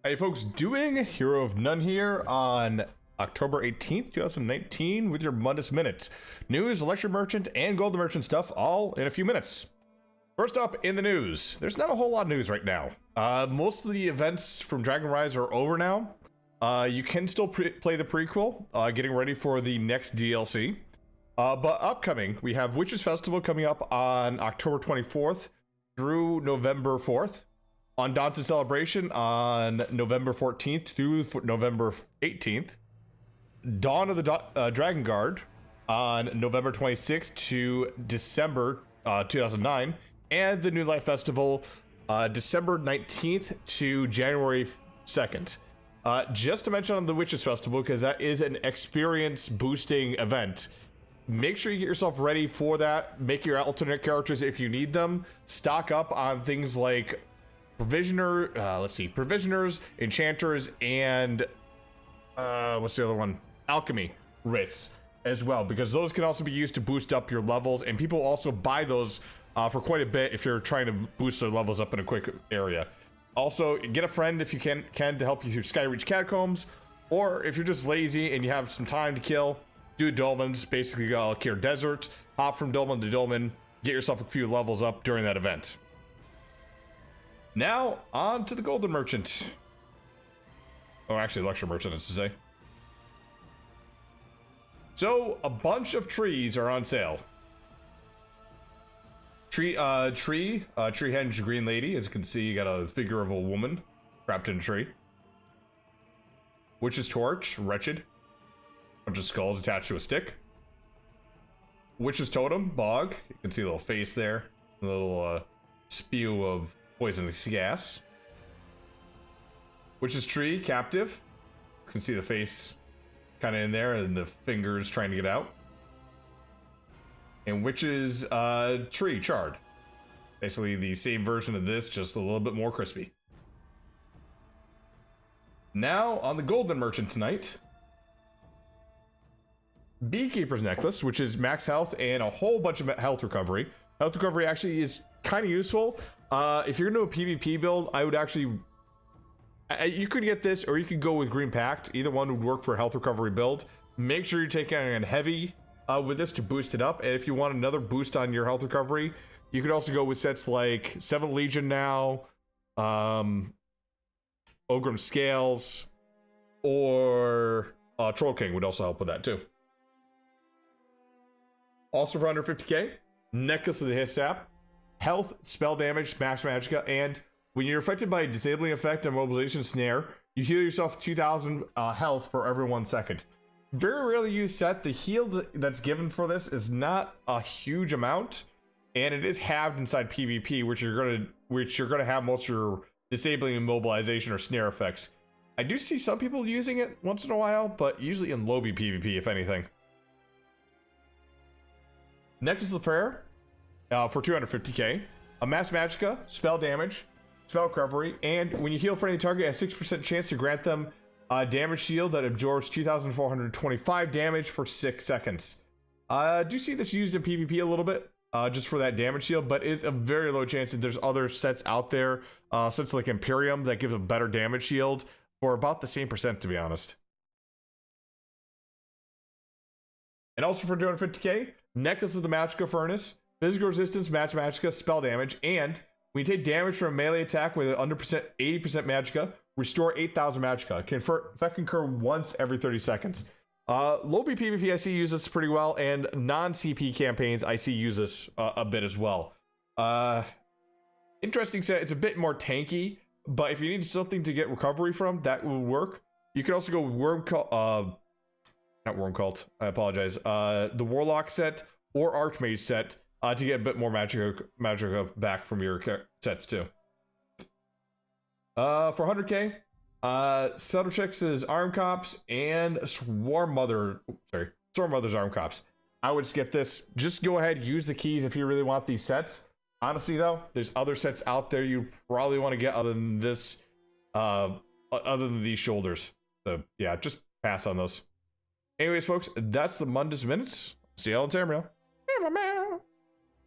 Hey folks, doing Hero of None here on October 18th, 2019 with your Mundus Minute. News, Lecture Merchant, and Golden Merchant stuff all in a few minutes. First up in the news, there's not a whole lot of news right now. Most of the events from Dragon Rise are over now. You can still play the prequel, getting ready for the next DLC. But upcoming, we have Witches Festival coming up on October 24th through November 4th. Undaunted Celebration on November 14th through November 18th. Dawn of the Dragon Guard on November 26th to December 2009. And the New Light Festival December 19th to January 2nd. Just to mention on the Witches Festival, because that is an experience boosting event. Make sure you get yourself ready for that. Make your alternate characters if you need them. Stock up on things like Provisioners, Enchanters, and what's the other one? Alchemy writs as well, because those can also be used to boost up your levels, and people also buy those for quite a bit if you're trying to boost their levels up in a quick area. Also, get a friend if you can to help you through Skyreach Catacombs, or if you're just lazy and you have some time to kill, do Dolmens, basically clear desert, hop from dolmen to dolmen, get yourself a few levels up during that event. Now, on to the Golden Merchant. Oh, actually, Lecture Merchant is to say. So, a bunch of trees are on sale. Tree Henge Green Lady. As you can see, you got a figure of a woman trapped in a tree. Witch's Torch, Wretched. Bunch of skulls attached to a stick. Witch's Totem, Bog. You can see a little face there. A little spew of poisonous gas. Witch's Tree, Captive. You can see the face kind of in there and the fingers trying to get out. And Witch's Tree, Charred. Basically the same version of this, just a little bit more crispy. Now, on the Golden Merchant tonight, Beekeeper's Necklace, which is max health and a whole bunch of health recovery. Health recovery actually is kind of useful. If you're gonna do a PvP build, I would actually... you could get this, or you could go with Green Pact. Either one would work for a health recovery build. Make sure you're taking on heavy with this to boost it up. And if you want another boost on your health recovery, you could also go with sets like 7 Legion now, Ogrim Scales, or Troll King would also help with that too. Also for under 50k, Necklace of the Hissap, health, spell damage, max magicka, and when you're affected by a disabling effect and mobilization snare, you heal yourself 2000 health for every 1 second. Very rarely used set. The heal that's given for this is not a huge amount, and it is halved inside PvP, which you're gonna have most of your disabling and mobilization or snare effects. I do see some people using it once in a while, but usually in lobby PvP, if anything. Necklace of the Prayer for 250k, a mass magicka, spell damage, spell recovery, and when you heal for any target, a 6% chance to grant them a damage shield that absorbs 2,425 damage for 6 seconds. I do see this used in PvP a little bit, just for that damage shield, but it's a very low chance that there's other sets out there, sets like Imperium, that give a better damage shield for about the same percent, to be honest. And also for 250k, Necklace of the Magicka Furnace, physical resistance, match magicka, spell damage, and when you take damage from a melee attack with an under 80% magicka, restore 8,000 magicka. Effect can occur once every 30 seconds. Lobby PvP I see use this pretty well, and non-CP campaigns I see use this a bit as well. Interesting set. It's a bit more tanky, but if you need something to get recovery from, that will work. You can also go with not Worm Cult, I apologize. The Warlock set or Archmage set to get a bit more magicka back from your sets too. For 100k, Settlechix's Arm Cops and Swarm Mother's Arm Cops. I would skip this. Just go ahead, use the keys if you really want these sets. Honestly though, there's other sets out there you probably want to get other than this, other than these shoulders. So yeah, just pass on those. Anyways, folks, that's the Mundus Minutes. See y'all in Tamriel.